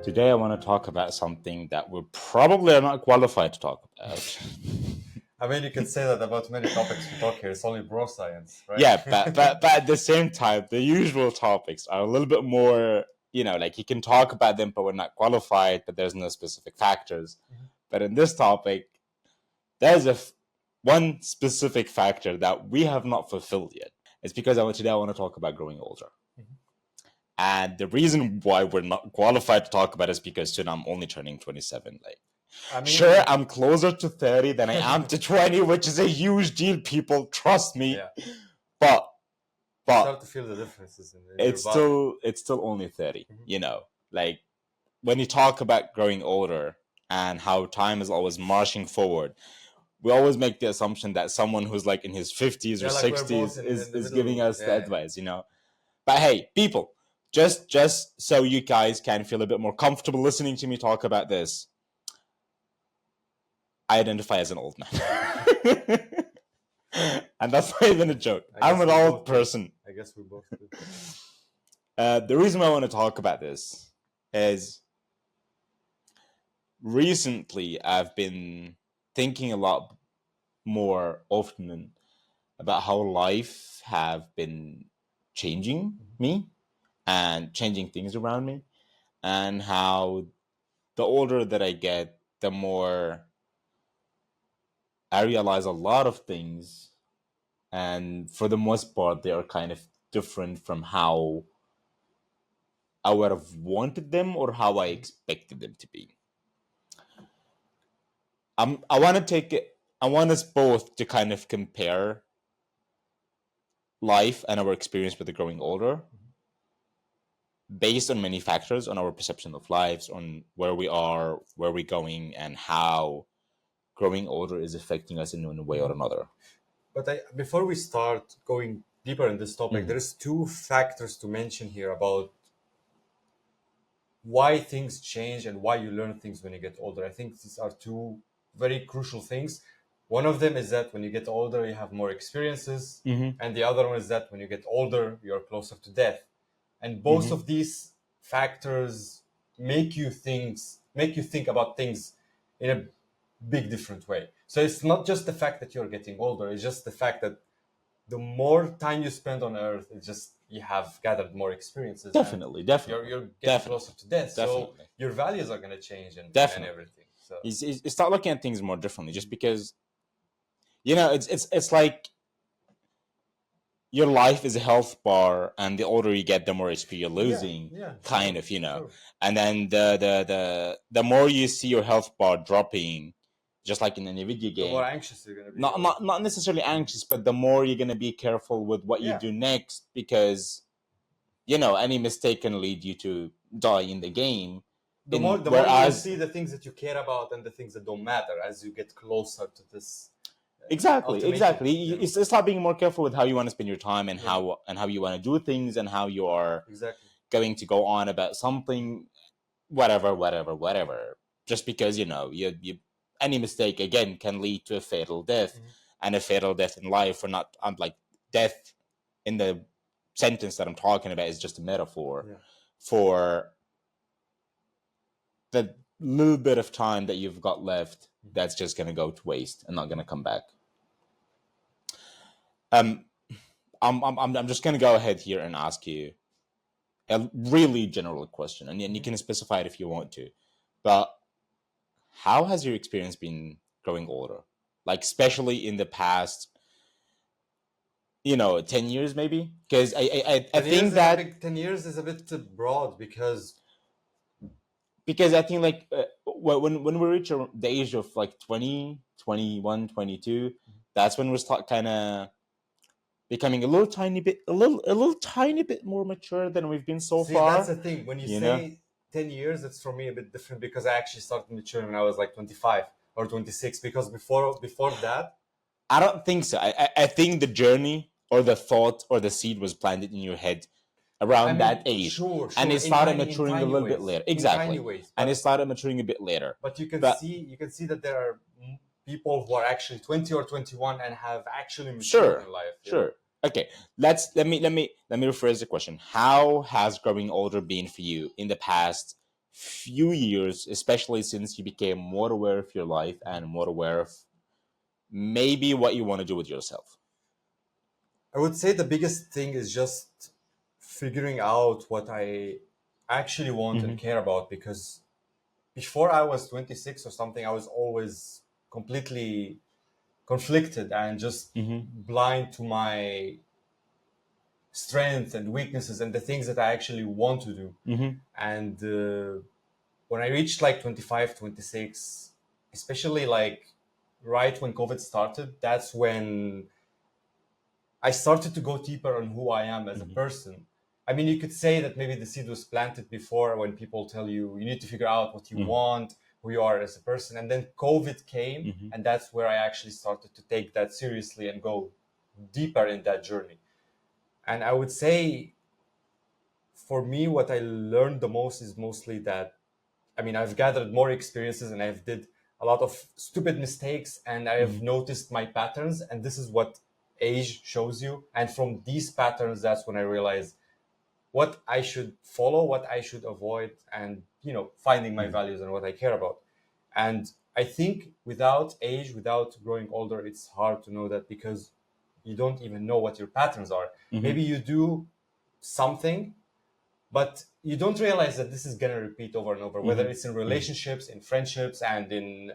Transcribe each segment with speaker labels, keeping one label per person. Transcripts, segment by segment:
Speaker 1: Today, I want to talk about something that we probably are not qualified to talk about.
Speaker 2: I mean, you could say that about many topics we talk here. It's only bro science, right?
Speaker 1: Yeah, but at the same time, the usual topics are a little bit more, like you can talk about them, but we're not qualified, but there's no specific factors. But in this topic, there's one specific factor that we have not fulfilled yet. It's because today I want to talk about growing older. And the reason why we're not qualified to talk about it is because soon I'm only turning 27. Like,
Speaker 2: I
Speaker 1: sure,
Speaker 2: mean,
Speaker 1: I'm closer to 30 than I am to 20, which is a huge deal, people. Trust me.
Speaker 2: yeah,
Speaker 1: But
Speaker 2: you
Speaker 1: but
Speaker 2: start to feel the differences in your body.
Speaker 1: it's still only 30,
Speaker 2: Mhm.
Speaker 1: Like when you talk about growing older and how time is always marching forward, we always make the assumption that someone who's like in his 50s or
Speaker 2: Yeah, like we're both
Speaker 1: 60s
Speaker 2: in the
Speaker 1: is giving
Speaker 2: middle.
Speaker 1: us the
Speaker 2: Yeah,
Speaker 1: advice. But hey, people, just so you guys can feel a bit more comfortable listening to me talk about this, I identify as an old man. And that's not even a joke.
Speaker 2: I
Speaker 1: I'm
Speaker 2: guess
Speaker 1: an
Speaker 2: we
Speaker 1: old
Speaker 2: both do.
Speaker 1: person.
Speaker 2: I guess we both do.
Speaker 1: The reason why I want to talk about this is recently I've been thinking a lot more often about how life have been changing me and changing things around me, and how the older that I get, the more I realize a lot of things, and for the most part, they are kind of different from how I would have wanted them or how I expected them to be. I want to take it. I want us both to kind of compare life and our experience with the growing older based on many factors, on our perception of lives, on where we are, where we're going, and how growing older is affecting us in one way or another.
Speaker 2: But before we start going deeper in this topic,
Speaker 1: Mhm.
Speaker 2: there's two factors to mention here about why things change and why you learn things when you get older. I think these are two very crucial things. One of them is that when you get older, you have more experiences,
Speaker 1: Mhm.
Speaker 2: and the other one is that when you get older, you're closer to death. And both
Speaker 1: Mhm.
Speaker 2: of these factors make you think about things in a big different way. So it's not just the fact that you're getting older; it's just the fact that the more time you spend on Earth, it's just you have gathered more experiences and
Speaker 1: Definitely,
Speaker 2: you're getting closer
Speaker 1: definitely,
Speaker 2: to death. So
Speaker 1: definitely,
Speaker 2: your values are gonna change and
Speaker 1: definitely.
Speaker 2: everything. So
Speaker 1: You start looking at things more differently, just because it's like your life is a health bar, and the older you get, the more HP you're
Speaker 2: yeah,
Speaker 1: losing,
Speaker 2: yeah,
Speaker 1: kind
Speaker 2: sure,
Speaker 1: of.
Speaker 2: sure.
Speaker 1: And then the more you see your health bar dropping, just like in any video
Speaker 2: The more
Speaker 1: game,
Speaker 2: anxious you're gonna be,
Speaker 1: not
Speaker 2: or
Speaker 1: not not necessarily anxious, but the more you're gonna be careful with what you
Speaker 2: yeah,
Speaker 1: do next, because any mistake can lead you to die in the game. In
Speaker 2: the more you will
Speaker 1: whereas
Speaker 2: see the things that you care about and the things that don't matter as you get closer to this ultimatum.
Speaker 1: exactly,
Speaker 2: You know,
Speaker 1: you start being more careful with how you want to spend your time, and
Speaker 2: yeah,
Speaker 1: how you want to do things, and how you are
Speaker 2: exactly.
Speaker 1: going to go on about something, whatever. Just because you any mistake again can lead to a fatal death,
Speaker 2: Mhm.
Speaker 1: and a fatal death in life, or not. I'm like death in the sentence that I'm talking about is just a metaphor
Speaker 2: Yeah.
Speaker 1: for the little bit of time that you've got left. That's just gonna go to waste and not gonna come back. Um, I'm just gonna go ahead here and ask you a really general question, and you
Speaker 2: Mhm.
Speaker 1: can specify it if you want to. But how has your experience been growing older? Like, especially in the past, 10 years maybe? Because I
Speaker 2: 10 years
Speaker 1: think
Speaker 2: is a
Speaker 1: that
Speaker 2: big 10 years is a bit broad because
Speaker 1: because I think like when we reach the age of like 20, 21, 22, that's when we start kind of becoming a little tiny bit more mature than we've been so
Speaker 2: see, that's
Speaker 1: far.
Speaker 2: the thing. When you
Speaker 1: You know,
Speaker 2: say 10 years, it's for me a bit different because I actually started maturing when I was like 25 or 26. Because before that,
Speaker 1: I don't think so. I think the journey or the thought or the seed was planted in your head
Speaker 2: I
Speaker 1: around that
Speaker 2: mean,
Speaker 1: age,
Speaker 2: sure,
Speaker 1: and
Speaker 2: sure,
Speaker 1: it started maturing a little bit later.
Speaker 2: in tiny
Speaker 1: Exactly,
Speaker 2: ways,
Speaker 1: and it started maturing a bit later.
Speaker 2: but
Speaker 1: But
Speaker 2: you can see that there are people who are actually 20 or 21 and have actually matured
Speaker 1: sure,
Speaker 2: in life. You know,
Speaker 1: sure. Okay, let me rephrase the question. How has growing older been for you in the past few years, especially since you became more aware of your life and more aware of maybe what you want to do with yourself?
Speaker 2: I would say the biggest thing is just figuring out what I actually want and
Speaker 1: Mm-hmm.
Speaker 2: care about, because before I was 26 or something, I was always completely conflicted and just
Speaker 1: Mm-hmm.
Speaker 2: blind to my strengths and weaknesses and the things that I actually want to do.
Speaker 1: Mm-hmm.
Speaker 2: And when I reached like 25, 26, especially like right when COVID started, that's when I started to go deeper on who I am as a
Speaker 1: Mm-hmm.
Speaker 2: person. I mean, you could say that maybe the seed was planted before when people tell you you need to figure out what you want, who you are as a person. And then COVID came,
Speaker 1: Mm-hmm.
Speaker 2: and that's where I actually started to take that seriously and go deeper in that journey. And I would say for me, what I learned the most is mostly that, I mean, I've gathered more experiences and I've did a lot of stupid mistakes and I've
Speaker 1: Mm-hmm.
Speaker 2: noticed my patterns, and this is what age shows you. And from these patterns, that's when I realized what I should follow, what I should avoid, and finding my values and what I care about. And I think without age, without growing older, it's hard to know that, because you don't even know what your patterns are.
Speaker 1: Mm-hmm.
Speaker 2: Maybe you do something, but you don't realize that this is going to repeat over and over, whether
Speaker 1: Mm-hmm.
Speaker 2: it's in relationships, in friendships, and in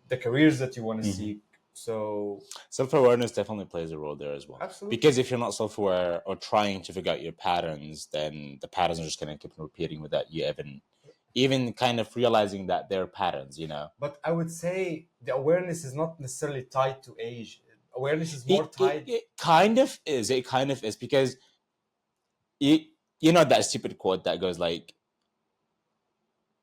Speaker 2: the careers that you want to
Speaker 1: Mm-hmm.
Speaker 2: seek. So
Speaker 1: Self-awareness definitely plays a role there as well.
Speaker 2: absolutely,
Speaker 1: Because if you're not self-aware or trying to figure out your patterns, then the patterns are just going to keep repeating without you even kind of realizing that they're patterns, you know.
Speaker 2: but I would say the awareness is not necessarily tied to age. Awareness is more
Speaker 1: It,
Speaker 2: tied.
Speaker 1: it kind of is. It kind of is because you you know that stupid quote that goes like,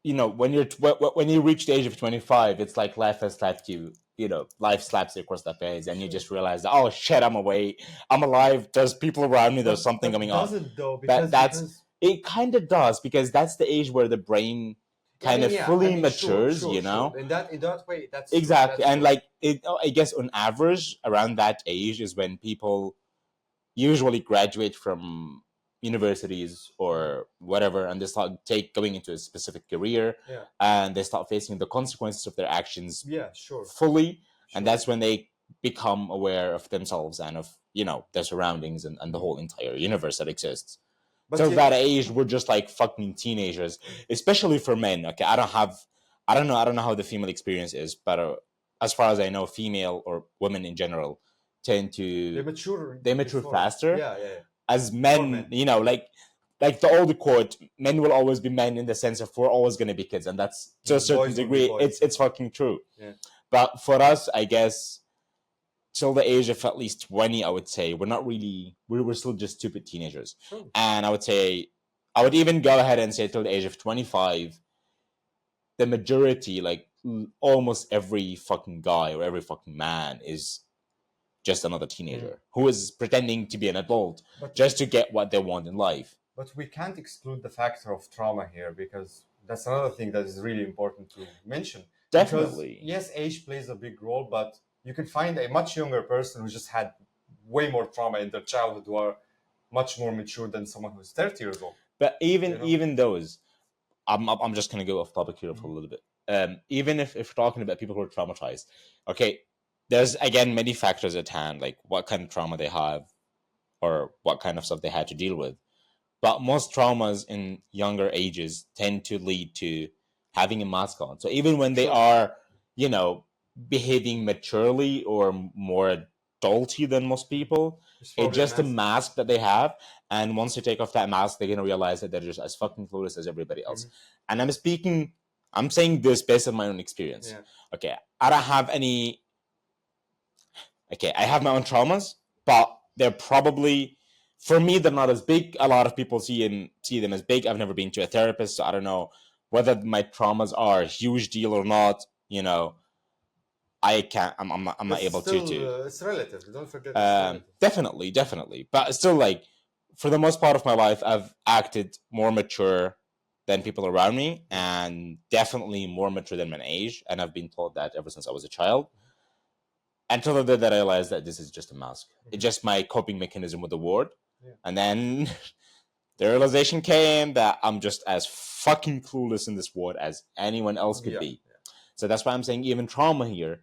Speaker 1: you know, when you reach the age of 25, it's like life has slapped you. You know, life slaps you across the face, and you just realize that, oh shit, I'm awake, I'm alive. There's people around me. There's something
Speaker 2: But
Speaker 1: going on.
Speaker 2: does it though?
Speaker 1: But that's
Speaker 2: Because
Speaker 1: it. Kind of does, because that's the age where the brain
Speaker 2: yeah, I
Speaker 1: kind
Speaker 2: mean,
Speaker 1: of
Speaker 2: yeah, I
Speaker 1: fully
Speaker 2: mean, sure,
Speaker 1: matures.
Speaker 2: sure,
Speaker 1: You
Speaker 2: sure.
Speaker 1: know,
Speaker 2: In that way, that's true.
Speaker 1: exactly.
Speaker 2: That's
Speaker 1: And
Speaker 2: true.
Speaker 1: like it, I guess on average, around that age is when people usually graduate from universities or whatever, and they start going into a specific career,
Speaker 2: Yeah,
Speaker 1: and they start facing the consequences of their actions
Speaker 2: yeah, sure,
Speaker 1: fully, and
Speaker 2: sure.
Speaker 1: that's when they become aware of themselves and of, you know, their surroundings and the whole entire universe that exists.
Speaker 2: But
Speaker 1: Till
Speaker 2: yeah,
Speaker 1: that age we're just like fucking teenagers, especially for men. Okay, I don't know how the female experience is, but as far as I know, female or women in general tend
Speaker 2: they
Speaker 1: to
Speaker 2: mature
Speaker 1: they mature
Speaker 2: before.
Speaker 1: faster.
Speaker 2: Yeah, yeah, yeah.
Speaker 1: As
Speaker 2: For
Speaker 1: men,
Speaker 2: men.
Speaker 1: you know, like the old quote, men will always be men, in the sense of we're always going to be kids, and that's to a
Speaker 2: And
Speaker 1: certain
Speaker 2: boys will be
Speaker 1: degree
Speaker 2: boys.
Speaker 1: it's fucking true.
Speaker 2: Yeah.
Speaker 1: But for us, I guess till the age of at least 20, I would say we're not really we're still just stupid teenagers.
Speaker 2: Sure.
Speaker 1: And I would say, I would even go ahead and say till the age of 25, the majority, like almost every fucking guy or every fucking man, is just another teenager who is pretending to be an adult
Speaker 2: But
Speaker 1: just to get what they want in life.
Speaker 2: but we can't exclude the factor of trauma here, because that's another thing that is really important to mention. Because
Speaker 1: Definitely.
Speaker 2: yes, age plays a big role, but you can find a much younger person who just had way more trauma in their childhood, who are much more mature than someone who's 30 years old.
Speaker 1: But even
Speaker 2: You know?
Speaker 1: even those, I'm just gonna go off topic here for a little bit. Even if we're talking about people who are traumatized, okay, there's again many factors at hand, like what kind of trauma they have or what kind of stuff they had to deal with. But most traumas in younger ages tend to lead to having a mask on. So even when they
Speaker 2: Sure.
Speaker 1: are, you know, behaving maturely or more adulty than most people,
Speaker 2: It's
Speaker 1: it's
Speaker 2: probably a
Speaker 1: just a
Speaker 2: mask.
Speaker 1: mask that they have. And once they take off that mask, they're gonna realize that they're just as fucking clueless as everybody else. And I'm saying this based on my own experience.
Speaker 2: Yeah.
Speaker 1: Okay, I don't have any. Okay, I have my own traumas, but they're probably, for me, they're not as big. A lot of people see them as big. I've never been to a therapist, so I don't know whether my traumas are a huge deal or not. You know, I can't. I'm not
Speaker 2: It's
Speaker 1: able
Speaker 2: still
Speaker 1: to.
Speaker 2: it's relative. Don't forget it's relative.
Speaker 1: Definitely, but still, like, for the most part of my life, I've acted more mature than people around me, and definitely more mature than my age. And I've been told that ever since I was a child. Until the day that I realized that this is just a mask. It's just my coping mechanism with the word.
Speaker 2: Yeah.
Speaker 1: And then The realization came that I'm just as fucking clueless in this world as anyone else could
Speaker 2: Yeah.
Speaker 1: be. So that's why I'm saying even trauma here,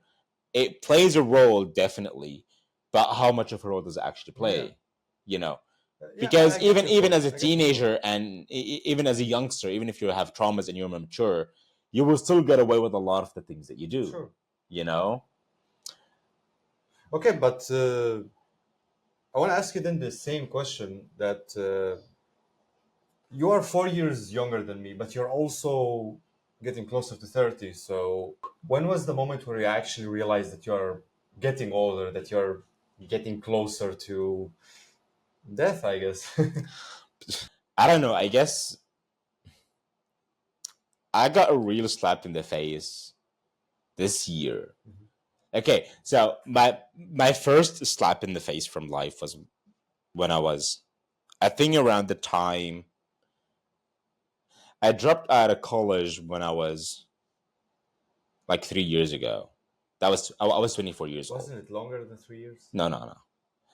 Speaker 1: it plays a role definitely, but how much of a role does it actually play?
Speaker 2: Yeah.
Speaker 1: You know,
Speaker 2: Yeah,
Speaker 1: because
Speaker 2: I get
Speaker 1: even
Speaker 2: your
Speaker 1: even
Speaker 2: point.
Speaker 1: as a
Speaker 2: I get your point.
Speaker 1: teenager and even as a youngster, even if you have traumas and you're mature, you will still get away with a lot of the things that you do.
Speaker 2: Sure.
Speaker 1: You know.
Speaker 2: Okay, but I want to ask you then the same question that you are 4 years younger than me, but you're also getting closer to 30. So when was the moment where you actually realized that you're getting older, that you're getting closer to death, I guess?
Speaker 1: I don't know. I guess I got a real slap in the face this year. Okay, so my first slap in the face from life was when I think around the time I dropped out of college when I was like 3 years ago. I was 24 years old.
Speaker 2: Wasn't it longer than 3 years?
Speaker 1: No.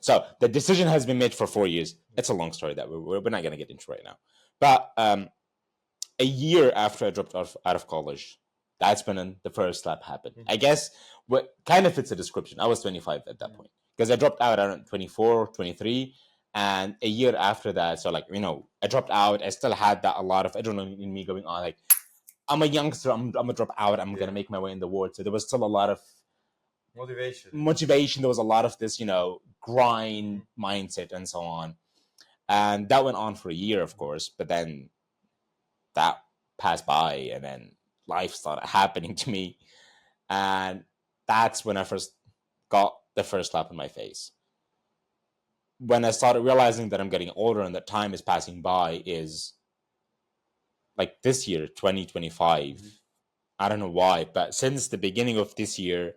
Speaker 1: So the decision has been made for 4 years. It's a long story that we're not going to get into right now. But a year after I dropped out of college, that's when the first slap happened. I guess what kind of fits the description. I was 25 at that point because I dropped out around 24, 23. And a year after that, so like, I dropped out. I still had that a lot of adrenaline in me going on. Like, I'm a youngster. I'm going to drop out. I'm going to make my way in the world. So there was still a lot of motivation. There was a lot of this, grind mindset and so on. And that went on for a year, of course. But then that passed by and then life started happening to me. And that's when I first got the first slap in my face. When I started realizing that I'm getting older and that time is passing by is like this year, 2025. I don't know why, but since the beginning of this year,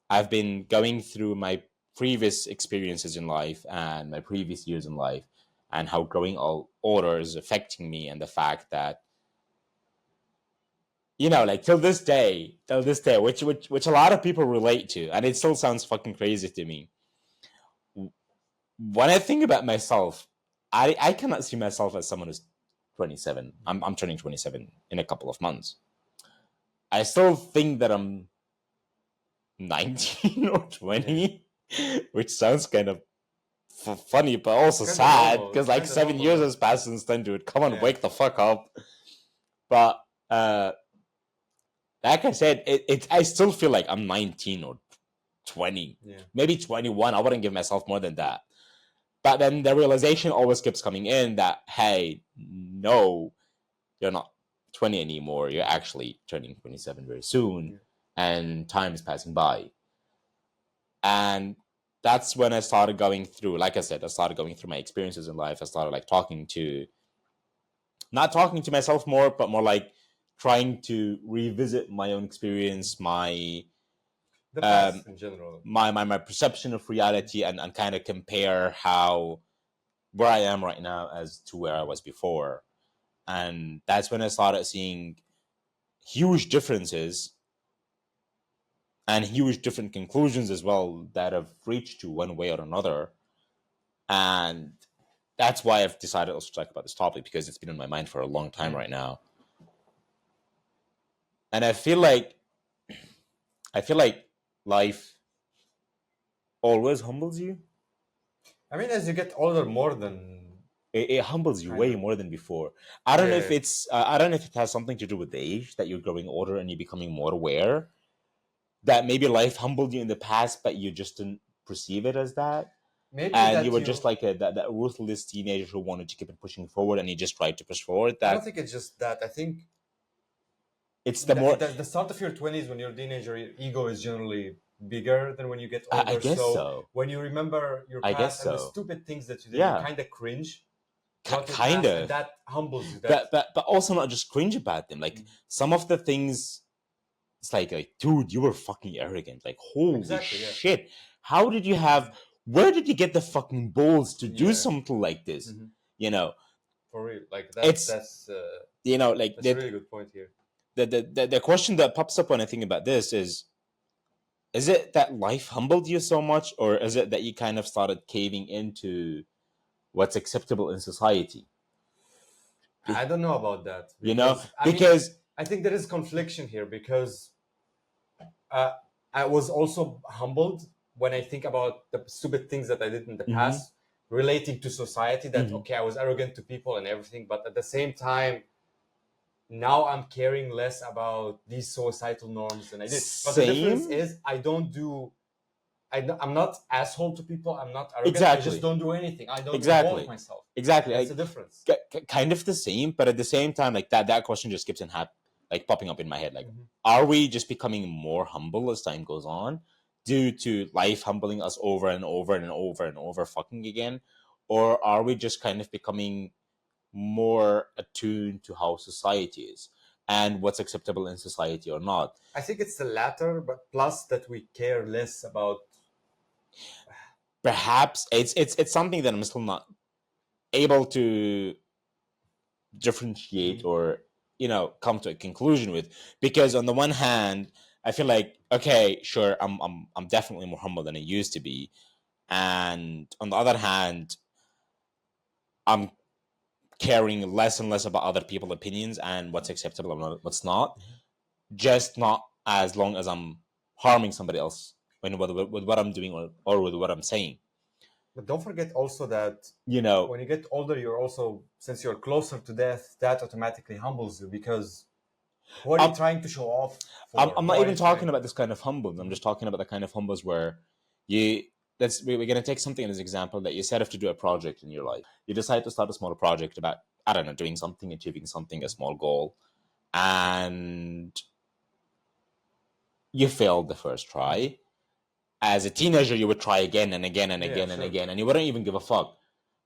Speaker 1: I've been going through my previous experiences in life and my previous years in life and how growing older is affecting me, and the fact that, like till this day, which a lot of people relate to, and it still sounds fucking crazy to me. When I think about myself, I cannot see myself as someone who's 27. I'm turning 27 in a couple of months. I still think that I'm 19 or 20, which sounds kind of funny, but also sad because like 7 years has passed since then, dude. Come on, wake the fuck up. But like I said, I still feel like I'm 19 or 20, maybe 21. I wouldn't give myself more than that. But then the realization always keeps coming in that, hey, no, you're not 20 anymore. You're actually turning 27 very soon, and time is passing by. And that's when I started going through, like I said, I started going through my experiences in life. I started like not talking to myself more, but more like trying to revisit my own experience,
Speaker 2: The past in general.
Speaker 1: my perception of reality, and kind of compare where I am right now as to where I was before. And that's when I started seeing huge differences and huge different conclusions as well that I've reached to one way or another. And that's why I've decided also to talk about this topic, because it's been in my mind for a long time right now. And I feel like life always humbles you.
Speaker 2: I mean, as you get older, more than
Speaker 1: it humbles you way more than before. I don't know if it's I don't know if it has something to do with the age, that you're growing older and you're becoming more aware that maybe life humbled you in the past, but you just didn't perceive it as that. Maybe and you were just like that ruthless teenager who wanted to keep it pushing forward, and you just tried to push forward.
Speaker 2: I don't think it's just that. I think
Speaker 1: it's
Speaker 2: the start of your 20s, when you're a teenager, your ego is generally bigger than when you get older.
Speaker 1: I guess so.
Speaker 2: When you remember your past and the stupid things that you did, you kind of cringe.
Speaker 1: Kind of.
Speaker 2: That humbles you.
Speaker 1: But also not just cringe about them. Like some of the things, it's like dude, you were fucking arrogant. Like holy shit, how did you have? Where did you get the fucking balls to do something like this?
Speaker 2: For real, like that's
Speaker 1: that's a
Speaker 2: really good point here.
Speaker 1: The question that pops up when I think about this is it that life humbled you so much, or is it that you kind of started caving into what's acceptable in society?
Speaker 2: I don't know about that
Speaker 1: You know,
Speaker 2: because I mean,
Speaker 1: because
Speaker 2: I think there is confliction here because I was also humbled when I think about the stupid things that I did in the
Speaker 1: Mhm.
Speaker 2: past relating to society. That
Speaker 1: Mhm.
Speaker 2: okay, I was arrogant to people and everything, but at the same time, now I'm caring less about these societal norms than I did. But the difference
Speaker 1: Same.
Speaker 2: is I don't do. I'm not asshole to people. I'm not arrogant. I just
Speaker 1: Exactly.
Speaker 2: don't do anything. I don't involve
Speaker 1: Exactly.
Speaker 2: myself.
Speaker 1: Exactly.
Speaker 2: That's the
Speaker 1: Like
Speaker 2: difference.
Speaker 1: kind of the same, but at the same time, like that question just keeps like popping up in my head. Like,
Speaker 2: Mhm.
Speaker 1: are we just becoming more humble as time goes on, due to life humbling us over and over and over and over fucking again, or are we just kind of becoming more attuned to how society is and what's acceptable in society or not?
Speaker 2: I think it's the latter, but plus that we care less about.
Speaker 1: Perhaps it's something that I'm still not able to differentiate
Speaker 2: Mhm.
Speaker 1: or come to a conclusion with, because on the one hand I feel like, okay, sure, I'm definitely more humble than I used to be, and on the other hand I'm caring less and less about other people's opinions and what's acceptable and what's not, just not as long as I'm harming somebody else with what I'm doing, or with what I'm saying,
Speaker 2: But don't forget also that
Speaker 1: you know.
Speaker 2: when you get older, you're also, since you're closer to death, that automatically humbles you because who are you
Speaker 1: I'm,
Speaker 2: trying to show off
Speaker 1: I'm,
Speaker 2: for?
Speaker 1: I'm
Speaker 2: Who
Speaker 1: not
Speaker 2: are
Speaker 1: even
Speaker 2: you
Speaker 1: talking
Speaker 2: trying?
Speaker 1: about this kind of humbles. I'm just talking about the kind of humbles where you we're going to take something as an example, that you set off to do a project in your life. You decide to start a smaller project about, I don't know, doing something, achieving something, a small goal, and you failed the first try. As a teenager, you would try again and again and
Speaker 2: Yeah,
Speaker 1: again and
Speaker 2: sure.
Speaker 1: again, and you wouldn't even give a fuck.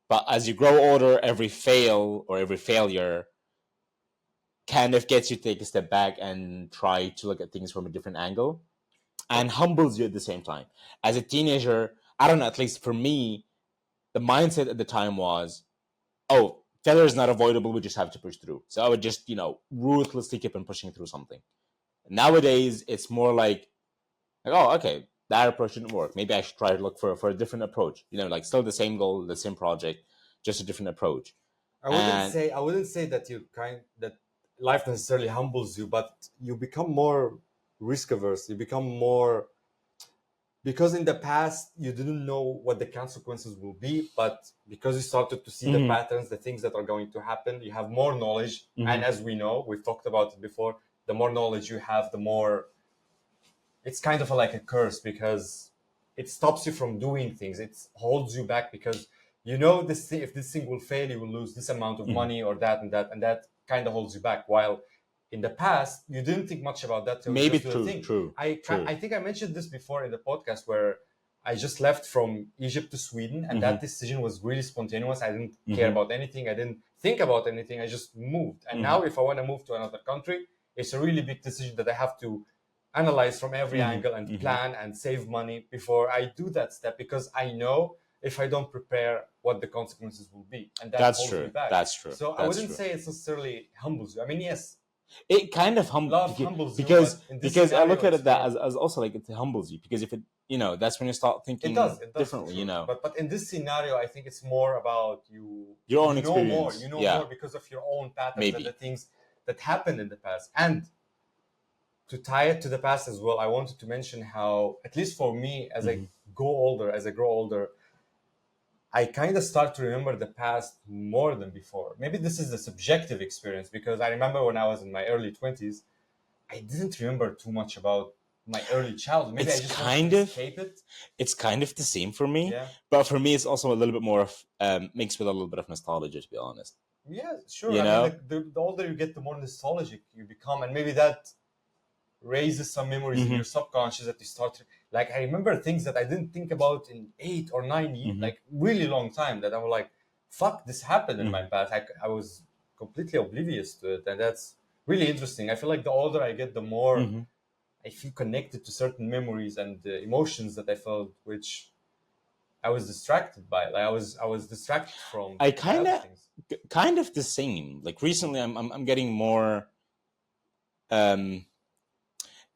Speaker 1: But as you grow older, every fail or every failure kind of gets you to take a step back and try to look at things from a different angle, and humbles you at the same time. As a teenager, I don't know, at least for me, the mindset at the time was, oh, failure is not avoidable, we just have to push through. So I would just, ruthlessly keep on pushing through something. Nowadays, it's more like, oh, okay, that approach didn't work. Maybe I should try to look for a different approach. Like still the same goal, the same project, just a different approach. And
Speaker 2: I wouldn't say that that life necessarily humbles you, but you become more risk averse. You become more because in the past you didn't know what the consequences will be, but because you started to see the
Speaker 1: Mhm,
Speaker 2: patterns, the things that are going to happen, you have more knowledge. And
Speaker 1: mhm,
Speaker 2: as we know, we've talked about it before, the more knowledge you have, the more it's kind of like a curse because it stops you from doing things. It holds you back because you know this thing, if this thing will fail, you will lose this amount of
Speaker 1: mhm.
Speaker 2: money or that and that, and that kind of holds you back. While in the past, you didn't think much about that. So you
Speaker 1: Maybe
Speaker 2: just do the
Speaker 1: true,
Speaker 2: thing.
Speaker 1: true, true.
Speaker 2: I think I mentioned this before in the podcast where I just left from Egypt to Sweden, and that
Speaker 1: Mhm,
Speaker 2: decision was really spontaneous. I didn't care
Speaker 1: mhm,
Speaker 2: about anything. I didn't think about anything. I just moved. And
Speaker 1: mhm,
Speaker 2: now, if I want to move to another country, it's a really big decision that I have to analyze from every
Speaker 1: mhm,
Speaker 2: angle and
Speaker 1: mhm.
Speaker 2: plan and save money before I do that step because I know if I don't prepare what the consequences will be, and that
Speaker 1: That's
Speaker 2: holds me
Speaker 1: true.
Speaker 2: back.
Speaker 1: That's true.
Speaker 2: So I
Speaker 1: That's
Speaker 2: wouldn't
Speaker 1: true.
Speaker 2: say it's necessarily humbles you. I mean, yes,
Speaker 1: It kind of
Speaker 2: love humbles you,
Speaker 1: because
Speaker 2: but in this
Speaker 1: because I
Speaker 2: scenario,
Speaker 1: look at
Speaker 2: it's
Speaker 1: it that
Speaker 2: more.
Speaker 1: as also like it humbles you, because if it, that's when you start thinking
Speaker 2: It does for
Speaker 1: differently.
Speaker 2: sure. But in this scenario, I think it's more about you.
Speaker 1: Your own
Speaker 2: You know more.
Speaker 1: experience.
Speaker 2: You know
Speaker 1: Yeah,
Speaker 2: more because of your own patterns and the
Speaker 1: maybe.
Speaker 2: things that happened in the past. And to tie it to the past as well, I wanted to mention how, at least for me, as I
Speaker 1: Hmm.
Speaker 2: go older, as I grow older, I kind of start to remember the past more than before. Maybe this is the subjective experience because I remember when I was in my early 20s, I didn't remember too much about my early childhood. Maybe I
Speaker 1: It's
Speaker 2: just wanted to
Speaker 1: kind of
Speaker 2: escape it.
Speaker 1: it's kind of the same for me,
Speaker 2: Yeah.
Speaker 1: but for me it's also a little bit more of mixed with a little bit of nostalgia, to be honest.
Speaker 2: Yeah, sure.
Speaker 1: You
Speaker 2: I mean,
Speaker 1: know.
Speaker 2: the older you get, the more nostalgic you become. And maybe that raises some memories in
Speaker 1: Hmm.
Speaker 2: your subconscious that you start. Like, I remember things that I didn't think about in 8 or 9 years,
Speaker 1: Hmm.
Speaker 2: like really long time that I'm like, fuck, this happened in my
Speaker 1: Hmm.
Speaker 2: past. I was completely oblivious to it. And that's really interesting. I feel like the older I get, the more
Speaker 1: Hmm.
Speaker 2: I feel connected to certain memories and emotions that I felt, which I was distracted by. Like I was distracted from
Speaker 1: I
Speaker 2: by
Speaker 1: kind
Speaker 2: other
Speaker 1: of
Speaker 2: things.
Speaker 1: kind of the same. Like recently, I'm getting more um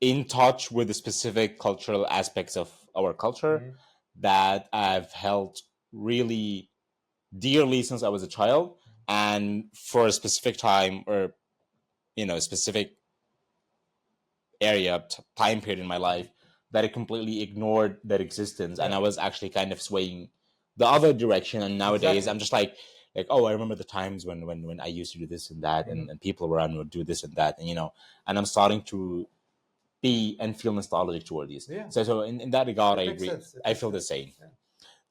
Speaker 1: in touch with the specific cultural aspects of our culture
Speaker 2: Mhm.
Speaker 1: that I've held really dearly since I was a child. and for a specific time or specific area time period in my life that I completely ignored their existence, and I was actually kind of swaying the other direction. And nowadays,
Speaker 2: Exactly.
Speaker 1: I'm just like, oh, I remember the times when I used to do this and that, and people around would do this and that, and I'm starting to be and feel nostalgic toward these.
Speaker 2: Yeah.
Speaker 1: So in that regard, I
Speaker 2: It makes
Speaker 1: agree.
Speaker 2: sense. It
Speaker 1: I
Speaker 2: makes
Speaker 1: feel the
Speaker 2: sense.
Speaker 1: same.
Speaker 2: Yeah.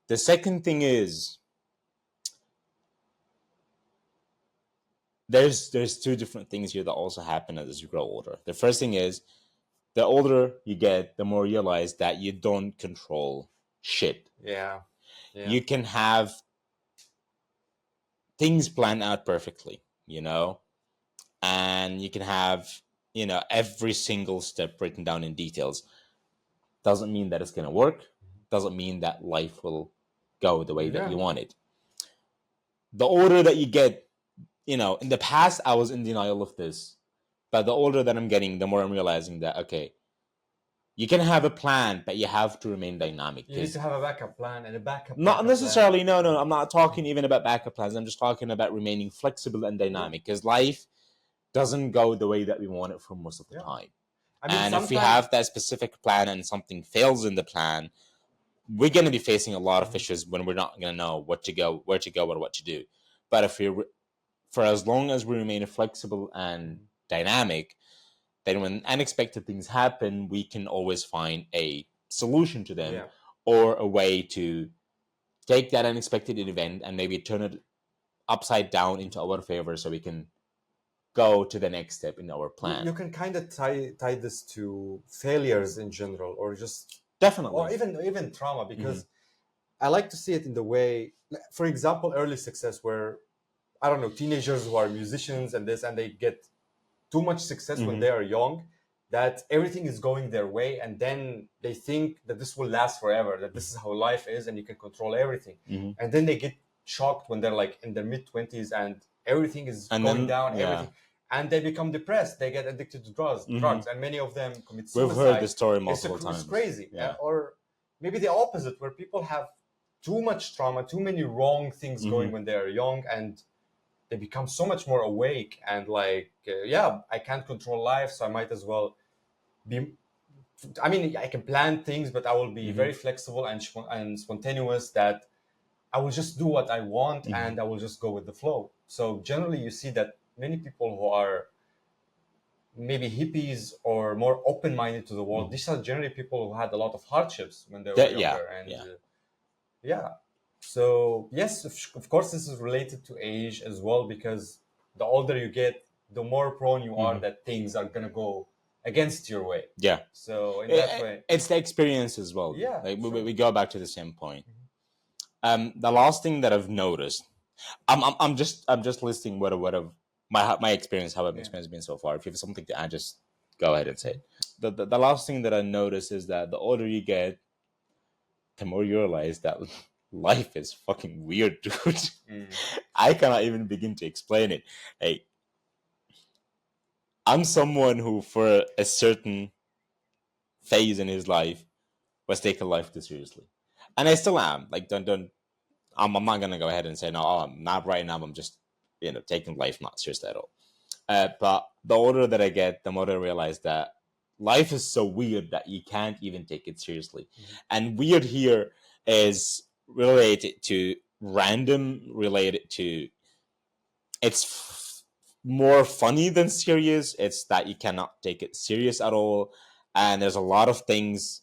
Speaker 1: The second thing is there's two different things here that also happen as you grow older. The first thing is the older you get, the more you realize that you don't control shit.
Speaker 2: Yeah. Yeah.
Speaker 1: You can have things planned out perfectly, and you can have, every single step written down in details. Doesn't mean that it's going to work. Doesn't mean that life will go the way that you want it. The older that you get, in the past, I was in denial of this. But the older that I'm getting, the more I'm realizing that, okay, you can have a plan, but you have to remain dynamic.
Speaker 2: You need to have a backup plan and a backup.
Speaker 1: Not necessarily, no. I'm not talking even about backup plans. I'm just talking about remaining flexible and dynamic, because life doesn't go the way that we want it for most of the time. And if we have that specific plan and something fails in the plan, we're going to be facing a lot of issues when we're not going to know where to go, or what to do. But for as long as we remain flexible and dynamic, then when unexpected things happen, we can always find a solution to them, or a way to take that unexpected event and maybe turn it upside down into our favor, so we can go to the next step in our plan.
Speaker 2: You can kind of tie this to failures in general, or just
Speaker 1: definitely,
Speaker 2: or even trauma, because I like to see it in the way, for example, early success, where I don't know, teenagers who are musicians and they get too much success when they are young, that everything is going their way, and then they think that this will last forever, that this is how life is and you can control everything. And then they get shocked when they're like in their mid-20s and everything is going down, everything, and they become depressed, they get addicted to drugs, and many of them commit suicide.
Speaker 1: We've heard this story multiple times.
Speaker 2: It's crazy. Or maybe the opposite, where people have too much trauma, too many wrong things going when they're young, and they become so much more awake and like, I can't control life, so I might as well be. I mean, I can plan things, but I will be very flexible and spontaneous. That I will just do what I want, and I will just go with the flow. So generally, you see that many people who are maybe hippies or more open-minded to the world, these are generally people who had a lot of hardships when they were younger. So yes, of course, this is related to age as well, because the older you get, the more prone you are that things are gonna go against your way.
Speaker 1: Yeah.
Speaker 2: So in that way,
Speaker 1: it's the experience as well.
Speaker 2: Yeah.
Speaker 1: Like we go back to the same point. The last thing that I've noticed, I'm just listing what my experience, how my experience has been so far. If you have something to add, just go ahead and say it. The last thing that I noticed is that the older you get, the more you realize that life is fucking weird, dude. I cannot even begin to explain it. Hey, I'm someone who, for a certain phase in his life, was taking life too seriously, and I still am. Like, I'm not gonna go ahead and say no. I'm not right now. I'm just taking life not seriously at all. But the older that I get, the more I realize that life is so weird that you can't even take it seriously. And weird here is related to random, related to it's more funny than serious. It's that you cannot take it serious at all, and there's a lot of things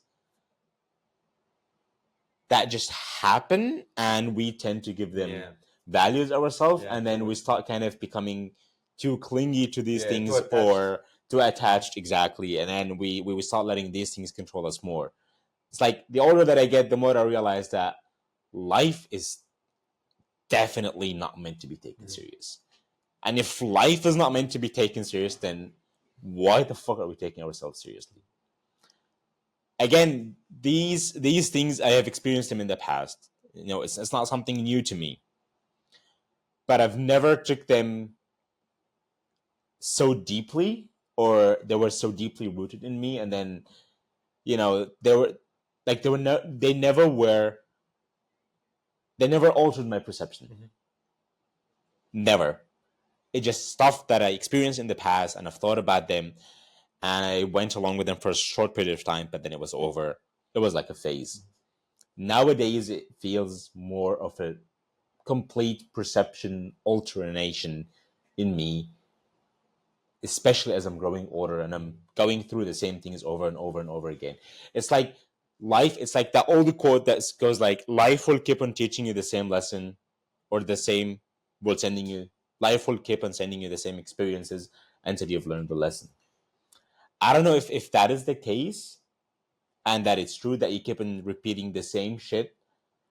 Speaker 1: that just happen, and we tend to give them values ourselves, and then we start kind of becoming too clingy to these things, or too attached, exactly, and then we start letting these things control us more. It's like the older that I get, the more I realize that life is definitely not meant to be taken serious. And if life is not meant to be taken serious, then why the fuck are we taking ourselves seriously? Again, these things, I have experienced them in the past. It's not something new to me. But I've never took them so deeply, or they were so deeply rooted in me, and then they never altered my perception. Never. It's just stuff that I experienced in the past and I've thought about them and I went along with them for a short period of time, but then it was over. It was like a phase. Nowadays, it feels more of a complete perception alternation in me, especially as I'm growing older and I'm going through the same things over and over and over again. It's like life, it's like that old quote that goes like, life will keep on teaching you the same lesson or the same, will sending you, life will keep on sending you the same experiences until you've learned the lesson. I don't know if that is the case and that it's true that you keep on repeating the same shit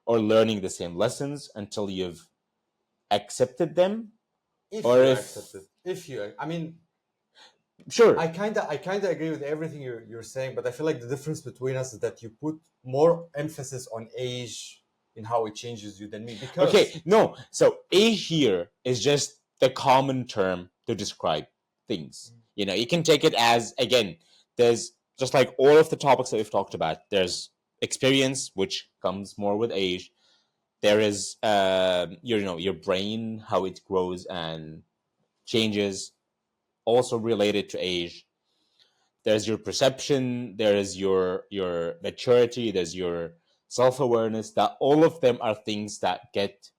Speaker 1: or learning the same lessons until you've accepted them.
Speaker 2: If
Speaker 1: Or
Speaker 2: you
Speaker 1: if-
Speaker 2: accept it, if you, I mean,
Speaker 1: Sure.
Speaker 2: I kind of agree with everything you're saying, but I feel like the difference between us is that you put more emphasis on age in how it changes you than me. Because
Speaker 1: Okay, no. So age here is just the common term to describe things. You know, you can take it as, again, there's just like all of the topics that we've talked about. There's experience, which comes more with age. There is, your brain, how it grows and changes, also related to age. There's your perception, there is your maturity, there's your self-awareness, that all of them are things that get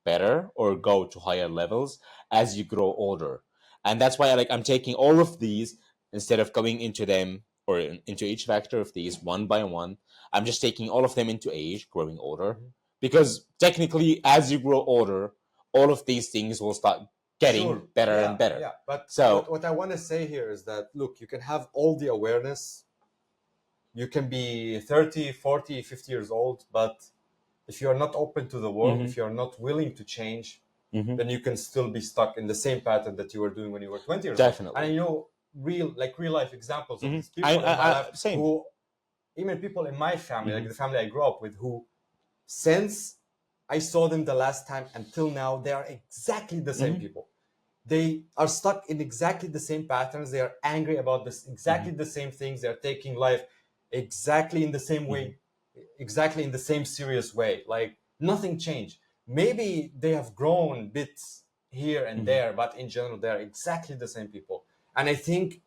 Speaker 1: better or go to higher levels as you grow older. And that's why I'm taking all of these instead of going into them or into each factor of these one by one. I'm just taking all of them into age, growing older, because technically as you grow older, all of these things will start getting
Speaker 2: Sure.
Speaker 1: better
Speaker 2: Yeah,
Speaker 1: and better.
Speaker 2: Yeah, but
Speaker 1: So-
Speaker 2: what I want to say here is that, look, you can have all the awareness. You can be 30, 40, 50 years old, but if you're not open to the world,
Speaker 1: Mhm.
Speaker 2: if you're not willing to change,
Speaker 1: Mhm.
Speaker 2: then you can still be stuck in the same pattern that you were doing when you were 20 years
Speaker 1: Definitely.
Speaker 2: old. And I know real life examples of
Speaker 1: Mhm.
Speaker 2: these people in my life
Speaker 1: same.
Speaker 2: who, even people in my family, like
Speaker 1: Mhm.
Speaker 2: the family I grew up with, who since I saw them the last time until now, they are exactly the same
Speaker 1: Mhm.
Speaker 2: people. They are stuck in exactly the same patterns. They are angry about this exactly the same things. They are taking life exactly in the same way, exactly in the same serious way. Like nothing changed. Maybe they have grown bits here and there, but in general, they are exactly the same people. And I think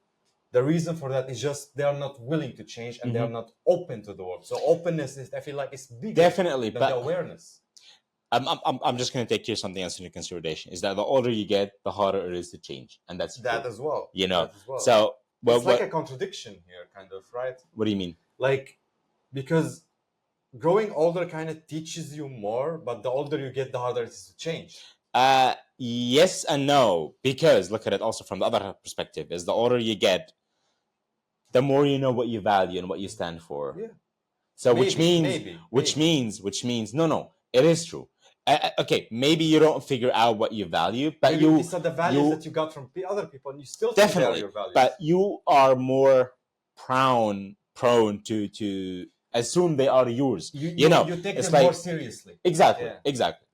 Speaker 2: the reason for that is just they are not willing to change and they are not open to the world. So openness is, I feel like, it's bigger
Speaker 1: Definitely,
Speaker 2: than
Speaker 1: but-
Speaker 2: the awareness.
Speaker 1: I'm just going to take here something else into consideration is that the older you get, the harder it is to change. And that's
Speaker 2: That
Speaker 1: true.
Speaker 2: as well.
Speaker 1: You know,
Speaker 2: That as well.
Speaker 1: so
Speaker 2: it's like a contradiction here, kind of, right?
Speaker 1: what do you mean?
Speaker 2: Like, because growing older kind of teaches you more, but the older you get, the harder it is to change.
Speaker 1: Yes and no, because look at it also from the other perspective is the older you get, the more you know what you value and what you stand for.
Speaker 2: Yeah.
Speaker 1: So
Speaker 2: Maybe,
Speaker 1: which means, no, it is true. Okay, maybe you don't figure out what you value, but
Speaker 2: Maybe
Speaker 1: you
Speaker 2: these are the values
Speaker 1: you-
Speaker 2: that you got from other people, and you still think they are
Speaker 1: definitely,
Speaker 2: your values.
Speaker 1: but you are more prone to assume they are yours.
Speaker 2: you take
Speaker 1: it's
Speaker 2: them
Speaker 1: like
Speaker 2: more seriously.
Speaker 1: exactly.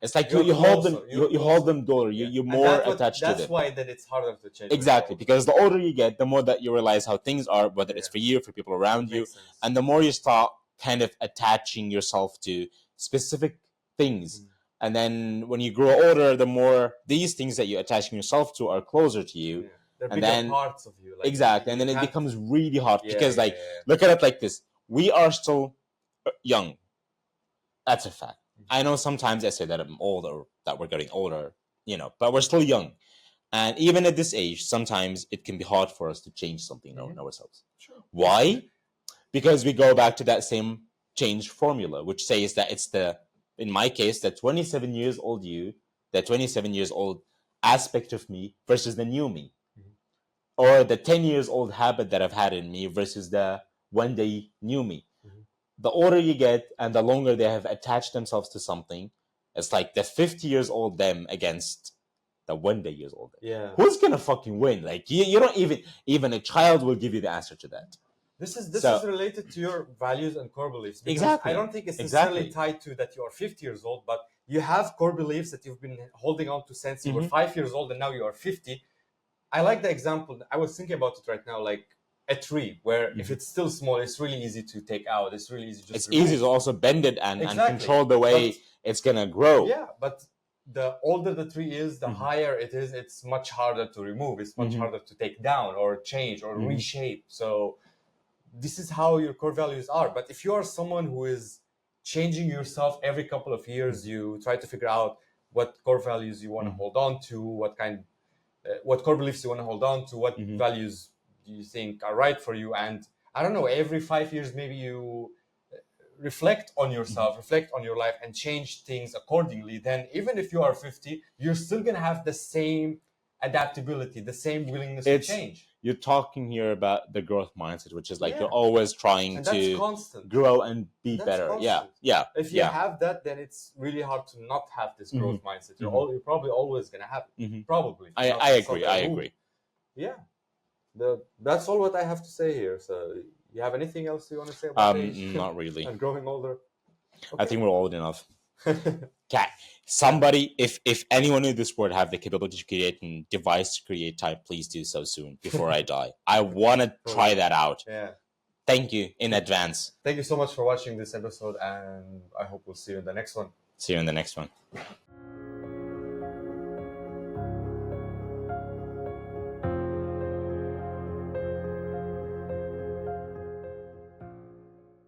Speaker 1: It's like you hold them,
Speaker 2: closer, you're
Speaker 1: you hold
Speaker 2: closer.
Speaker 1: them dollar.
Speaker 2: Yeah.
Speaker 1: You're
Speaker 2: And
Speaker 1: more attached to
Speaker 2: that's
Speaker 1: them.
Speaker 2: why that it's harder to change.
Speaker 1: Exactly, because the older you get, the more that you realize how things are, whether it's
Speaker 2: Yeah.
Speaker 1: for you, for people around you,
Speaker 2: Makes sense.
Speaker 1: and the more you start kind of attaching yourself to specific things. And then when you grow older, the more these things that you're attaching yourself to are closer to you.
Speaker 2: Yeah. They're
Speaker 1: and
Speaker 2: bigger
Speaker 1: then-
Speaker 2: parts of you. Like,
Speaker 1: Exactly, and then
Speaker 2: you
Speaker 1: it
Speaker 2: can't-
Speaker 1: becomes really hard
Speaker 2: Yeah,
Speaker 1: because,
Speaker 2: yeah,
Speaker 1: like,
Speaker 2: yeah.
Speaker 1: look at it like this: we are still young. That's a fact. I know sometimes I say that I'm older, that we're getting older, but we're still young. And even at this age, sometimes it can be hard for us to change something in ourselves.
Speaker 2: Sure.
Speaker 1: Why? Because we go back to that same change formula, which says that it's in my case, the 27 years old the 27 years old aspect of me versus the new me. Or the 10 years old habit that I've had in me versus the one day new me. The older you get and the longer they have attached themselves to something, it's like the 50 years old them against the one day years old.
Speaker 2: Yeah.
Speaker 1: Who's gonna fucking win? Like you don't even a child will give you the answer to that.
Speaker 2: This is
Speaker 1: So-
Speaker 2: related to your values and core beliefs. Because
Speaker 1: Exactly.
Speaker 2: I don't think it's
Speaker 1: Exactly.
Speaker 2: necessarily tied to that you are 50 years old, but you have core beliefs that you've been holding on to since you were 5 years old and now you are 50. I like the example. I was thinking about it right now, like a tree, where if it's still small, it's really easy to take out. It's really easy to just
Speaker 1: It's
Speaker 2: remove.
Speaker 1: easy to also bend it and
Speaker 2: Exactly.
Speaker 1: control the way
Speaker 2: But-
Speaker 1: it's gonna grow.
Speaker 2: Yeah, but the older the tree is, the higher it is. It's much harder to remove. It's much harder to take down or change or reshape. So this is how your core values are. But if you are someone who is changing yourself every couple of years, you try to figure out what core values you want to hold on to, what core beliefs you want to hold on to, what values do you think are right for you, and I don't know, every 5 years maybe you reflect on yourself, reflect on your life, and change things accordingly. Then even if you are 50, you're still going to have the same adaptability, the same willingness to change.
Speaker 1: You're talking here about the growth mindset, which is like
Speaker 2: Yeah.
Speaker 1: you're always trying
Speaker 2: And that's
Speaker 1: to
Speaker 2: constant.
Speaker 1: grow and be
Speaker 2: That's
Speaker 1: better.
Speaker 2: constant.
Speaker 1: Yeah.
Speaker 2: If you have that, then it's really hard to not have this growth mindset. You're probably always going to have it. Probably.
Speaker 1: I agree.
Speaker 2: Yeah. That's all what I have to say here. So you have anything else you want to say about age?
Speaker 1: Not really.
Speaker 2: And growing older?
Speaker 1: I think we're old enough. Okay. Somebody, if anyone in this world have the capability to create a device to create time, please do so soon before I die. I want to try that out.
Speaker 2: Yeah.
Speaker 1: Thank you in advance.
Speaker 2: Thank you so much for watching this episode, and I hope we'll see you in the next one.
Speaker 1: See you in the next one.